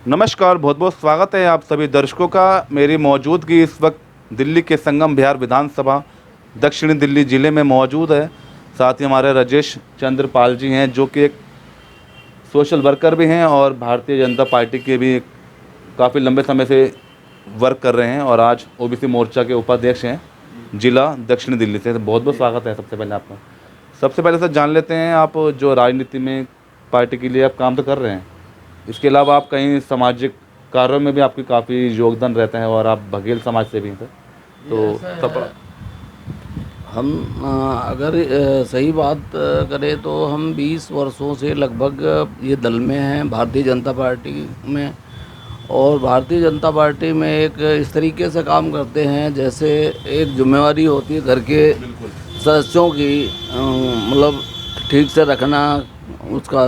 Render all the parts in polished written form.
नमस्कार, बहुत बहुत स्वागत है आप सभी दर्शकों का। मेरी मौजूदगी इस वक्त दिल्ली के संगम विहार विधानसभा दक्षिणी दिल्ली ज़िले में मौजूद है। साथ ही हमारे राजेश चंद्र पाल जी हैं, जो कि एक सोशल वर्कर भी हैं और भारतीय जनता पार्टी के भी काफ़ी लंबे समय से वर्क कर रहे हैं और आज ओबीसी मोर्चा के उपाध्यक्ष हैं जिला दक्षिणी दिल्ली से। बहुत बहुत स्वागत है सबसे पहले आपका। सबसे पहले सर जान लेते हैं, आप जो राजनीति में पार्टी के लिए आप काम तो कर रहे हैं, इसके अलावा आप कहीं सामाजिक कार्यों में भी आपकी काफ़ी योगदान रहता है और आप बघेल समाज से भी हैं सर, तो तब हम अगर सही बात करें तो हम 20 वर्षों से लगभग ये दल में हैं, भारतीय जनता पार्टी में। और भारतीय जनता पार्टी में एक इस तरीके से काम करते हैं जैसे एक जिम्मेवारी होती है घर के सदस्यों की, मतलब ठीक से रखना, उसका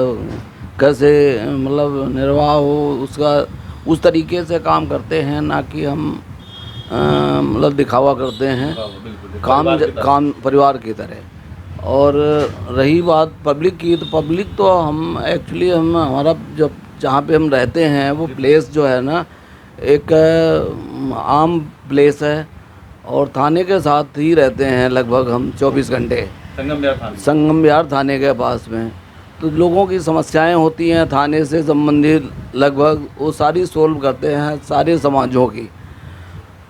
कैसे मतलब निर्वाह हो उसका, उस तरीके से काम करते हैं, ना कि हम मतलब दिखावा करते हैं। काम परिवार की तरह। और रही बात पब्लिक की, तो पब्लिक तो हम एक्चुअली हमारा जब जहाँ पे हम रहते हैं वो प्लेस जो है ना, एक आम प्लेस है और थाने के साथ ही रहते हैं लगभग हम 24 घंटे, संगम विहार थाने के पास में। तो लोगों की समस्याएं होती हैं थाने से संबंधित, लगभग वो सारी सोल्व करते हैं, सारे समाजों की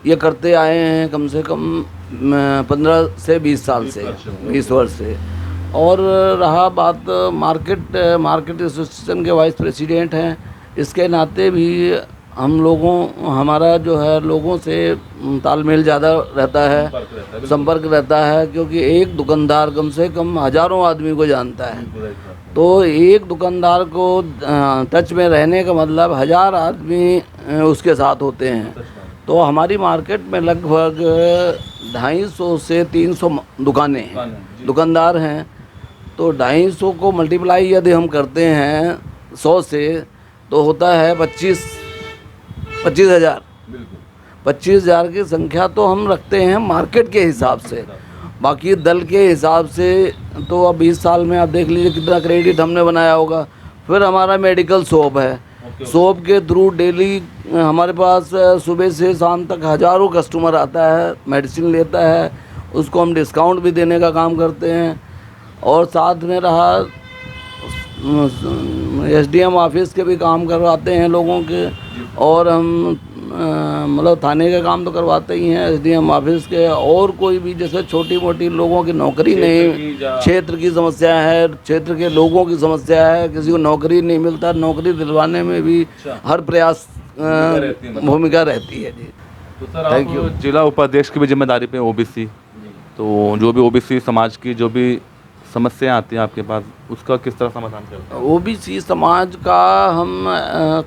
ये करते आए हैं कम से कम 15 से 20 साल से, 20 वर्ष से। और रहा बात मार्केट एसोसिएशन के वाइस प्रेसिडेंट हैं, इसके नाते भी हमारा जो है लोगों से तालमेल ज़्यादा रहता है, संपर्क रहता है, क्योंकि एक दुकानदार कम से कम हज़ारों आदमी को जानता है। तो एक दुकानदार को टच में रहने का मतलब 1000 आदमी उसके साथ होते हैं। तो हमारी मार्केट में लगभग 250 से 300 दुकानदार हैं। तो 250 को मल्टीप्लाई यदि हम करते हैं 100 से, तो होता है 25,000। 25,000 की संख्या तो हम रखते हैं मार्केट के हिसाब से। बाकी दल के हिसाब से तो अब 20 साल में आप देख लीजिए कितना क्रेडिट हमने बनाया होगा। फिर हमारा मेडिकल शॉप है, शॉप के थ्रू डेली हमारे पास सुबह से शाम तक हज़ारों कस्टमर आता है, मेडिसिन लेता है, उसको हम डिस्काउंट भी देने का काम करते हैं। और साथ में रहा एसडीएम ऑफिस के भी काम करवाते हैं लोगों के, और हम मतलब थाने के काम तो करवाते ही हैं एसडीएम ऑफिस के। और कोई भी जैसे छोटी मोटी लोगों की नौकरी नहीं, क्षेत्र की समस्या है, क्षेत्र के लोगों की समस्या है, किसी को नौकरी नहीं मिलता, नौकरी दिलवाने में भी हर प्रयास भूमिका रहती है जी। तो सर आप जिला उपाध्यक्ष की भी जिम्मेदारी पे ओबीसी, तो जो भी ओबीसी समाज की जो भी समस्याएं आती हैं आपके पास, उसका किस तरह समाधान करते हैं? ओबीसी समाज का हम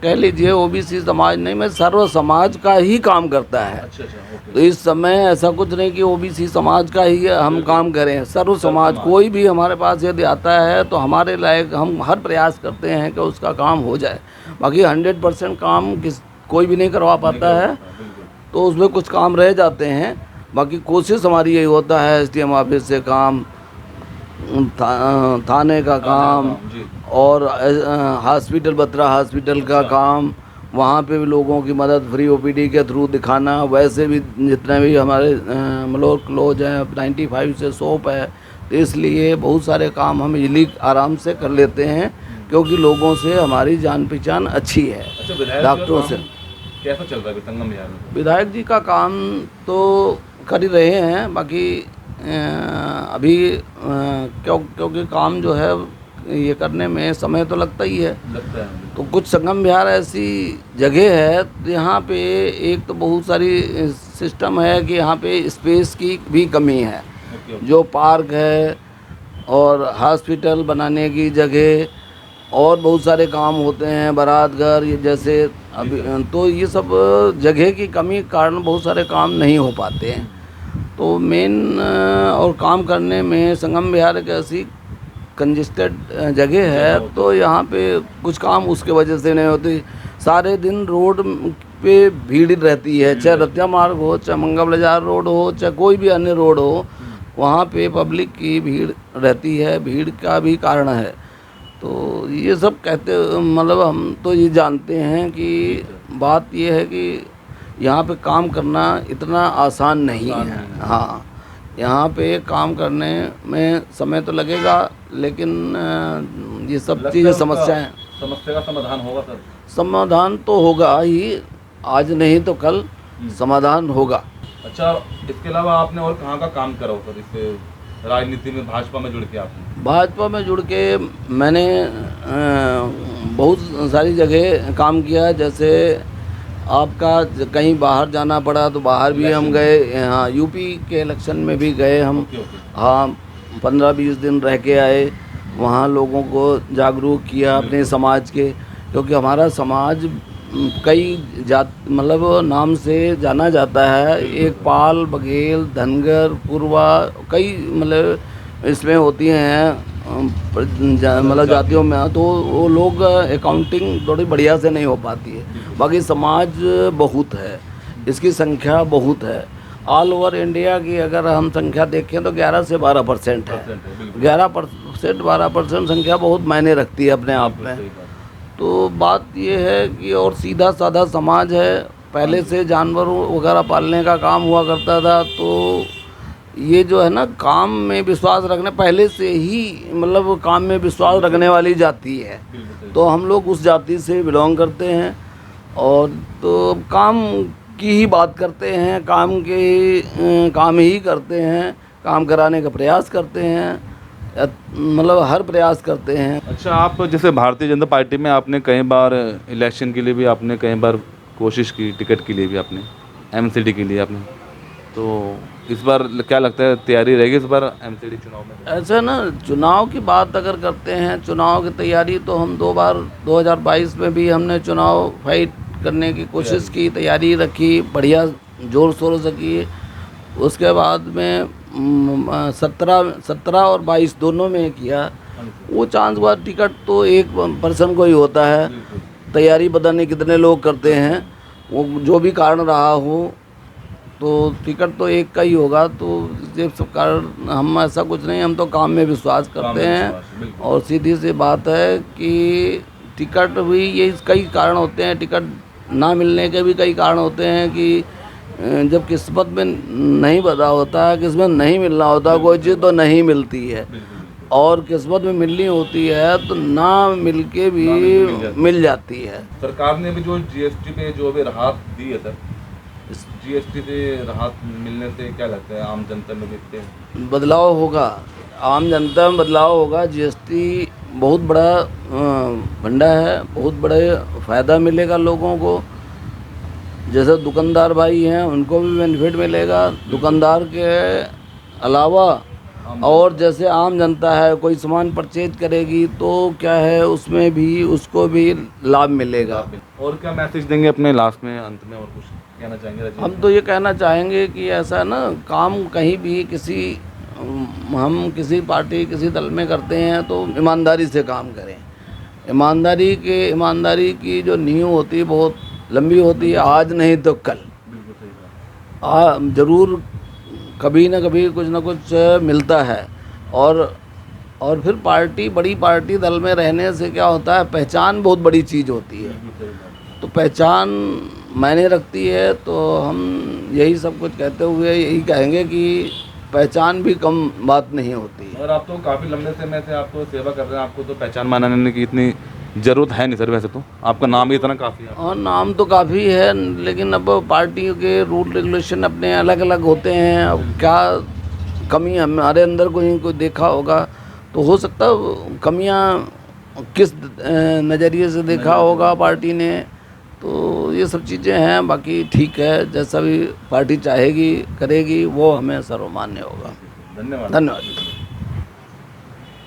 कह लीजिए, ओबीसी समाज नहीं, मैं सर्व समाज का ही काम करता है। अच्छा, तो इस समय ऐसा कुछ नहीं कि ओबीसी समाज का ही हम काम करें, सर्व समाज कोई भी हमारे पास यदि आता है तो हमारे लायक हम हर प्रयास करते हैं कि उसका काम हो जाए। बाकी 100% काम कोई भी नहीं करवा पाता है, तो उसमें कुछ काम रह जाते हैं। बाकी कोशिश हमारी यही होता है एसडीएम ऑफिस से काम, थाने का काम, और हॉस्पिटल बत्रा हॉस्पिटल का काम, वहाँ पे भी लोगों की मदद फ्री ओपीडी के थ्रू दिखाना। वैसे भी जितने भी हमारे मतलब क्लोज हैं, 95 से शॉप है, तो इसलिए बहुत सारे काम हम इजीली आराम से कर लेते हैं, क्योंकि लोगों से हमारी जान पहचान अच्छी है। डॉक्टरों से कैसा चल रहा है संगम विहार में? विधायक जी का काम तो कर ही रहे हैं, बाकी अभी क्योंकि काम जो है ये करने में समय तो लगता ही है। तो कुछ संगम विहार ऐसी जगह है यहाँ पे, एक तो बहुत सारी सिस्टम है कि यहाँ पे स्पेस की भी कमी है, जो पार्क है और हॉस्पिटल बनाने की जगह और बहुत सारे काम होते हैं, बारात घर ये जैसे अभी, तो ये सब जगह की कमी के कारण बहुत सारे काम नहीं हो पाते हैं। तो मेन और काम करने में संगम विहार एक ऐसी कंजेस्टेड जगह है, तो यहाँ पे कुछ काम उसके वजह से नहीं होती। सारे दिन रोड पे भीड़ रहती है, चाहे रतिया मार्ग हो, चाहे मंगल बाजार रोड हो, चाहे कोई भी अन्य रोड हो, वहाँ पे पब्लिक की भीड़ रहती है। भीड़ का भी कारण है तो ये सब कहते, मतलब हम तो ये जानते हैं कि बात ये है कि यहाँ पे काम करना इतना आसान नहीं है। हाँ, यहाँ पे काम करने में समय तो लगेगा, लेकिन ये सब चीज़ें समस्या का समाधान होगा सर? समाधान तो होगा ही, आज नहीं तो कल समाधान होगा। अच्छा, इसके अलावा आपने और कहाँ का काम करा हो सर, इससे राजनीति में भाजपा में जुड़ के? आपने भाजपा में जुड़ के मैंने बहुत सारी जगह काम किया। जैसे आपका कहीं बाहर जाना पड़ा तो बाहर भी हम गए। हाँ, यूपी के इलेक्शन में भी गए हम। हाँ, 15-20 दिन रह के आए, वहाँ लोगों को जागरूक किया अपने समाज के, क्योंकि हमारा समाज कई जात मतलब नाम से जाना जाता है। एक पाल, बघेल, धनगर, पुरवा, कई मतलब इसमें होती हैं मतलब जातियों में, तो वो लोग अकाउंटिंग थोड़ी बढ़िया से नहीं हो पाती है। बाकी समाज बहुत है, इसकी संख्या बहुत है। ऑल ओवर इंडिया की अगर हम संख्या देखें तो 11 से 12% है। 11% 12% संख्या बहुत मायने रखती है अपने आप में। तो बात ये है कि और सीधा साधा समाज है। पहले से जानवर वगैरह पालने का काम हुआ करता था, तो ये जो है ना, काम में विश्वास रखने, पहले से ही मतलब काम में विश्वास रखने वाली जाति है। तो हम लोग उस जाति से बिलोंग करते हैं, और तो काम की ही बात करते हैं, काम ही करते हैं, काम कराने का प्रयास करते हैं, मतलब हर प्रयास करते हैं। अच्छा, आप जैसे भारतीय जनता पार्टी में आपने कई बार इलेक्शन के लिए भी आपने कई बार कोशिश की, टिकट के लिए भी आपने, एमसीडी के लिए आपने, तो इस बार क्या लगता है तैयारी रहेगी इस बार एमसीडी चुनाव में? ऐसा ना, चुनाव की बात अगर करते हैं, चुनाव की तैयारी तो हम 2 बार 2022 में भी हमने चुनाव फाइट करने की कोशिश की, तैयारी रखी, बढ़िया जोर शोर से की। उसके बाद में 17 और 22 दोनों में किया। वो चांस हुआ, टिकट तो एक पर्सन को ही होता है, तैयारी पता नहीं कितने लोग करते हैं। वो जो भी कारण रहा हो, तो टिकट तो एक का ही होगा। तो ये सब कारण, हम ऐसा कुछ नहीं, हम तो काम में विश्वास करते हैं। और सीधी सी बात है कि टिकट भी ये कई कारण होते हैं, टिकट ना मिलने के भी कई कारण होते हैं कि जब किस्मत में नहीं बता होता, किस्मत नहीं मिलना होता, कोई चीज़ तो नहीं मिलती है, और किस्मत में मिलनी होती है तो ना मिल के भी मिल जाती है। सरकार ने भी जो जीएसटी पे जो भी राहत दी है सर, इस जीएसटी से राहत मिलने से क्या लगता है आम जनता में देखते बदलाव होगा, आम जनता में बदलाव होगा। जीएसटी बहुत बड़ा फंडा है, बहुत बड़े फ़ायदा मिलेगा लोगों को। जैसे दुकानदार भाई हैं, उनको भी बेनिफिट मिलेगा, दुकानदार के अलावा। और जैसे आम जनता है, कोई सामान परचेज करेगी तो क्या है, उसमें भी उसको भी लाभ मिलेगा। और क्या मैसेज देंगे अपने लास्ट में, अंत में, और कुछ कहना चाहेंगे? हम तो ये कहना चाहेंगे कि ऐसा ना, काम कहीं भी हम किसी पार्टी, किसी दल में करते हैं तो ईमानदारी से काम करें। ईमानदारी की जो नींव होती है बहुत लंबी होती है, आज नहीं तो कल ज़रूर कभी ना कभी कुछ ना कुछ मिलता है। और फिर पार्टी, बड़ी पार्टी दल में रहने से क्या होता है, पहचान बहुत बड़ी चीज़ होती है। तो पहचान मायने रखती है। तो हम यही सब कुछ कहते हुए यही कहेंगे कि पहचान भी कम बात नहीं होती। और आप तो काफ़ी लंबे समय से आप तो सेवा कर रहे हैं, आपको तो पहचान मानने की इतनी ज़रूरत है नहीं सर। वैसे तो आपका नाम ही इतना काफ़ी है। और नाम तो काफ़ी है, लेकिन अब पार्टियों के रूल रेगुलेशन अपने अलग अलग होते हैं। अब क्या कमी हमारे अंदर कोई देखा होगा, तो हो सकता है कमियां किस नज़रिए से देखा होगा पार्टी ने। तो ये सब चीज़ें हैं। बाकी ठीक है, जैसा भी पार्टी चाहेगी करेगी, वो हमें सर्वमान्य होगा। धन्यवाद।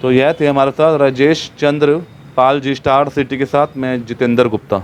तो यह थे हमारे साथ राजेश चंद्र पाल जी, स्टार सिटी के साथ मैं जितेंद्र गुप्ता।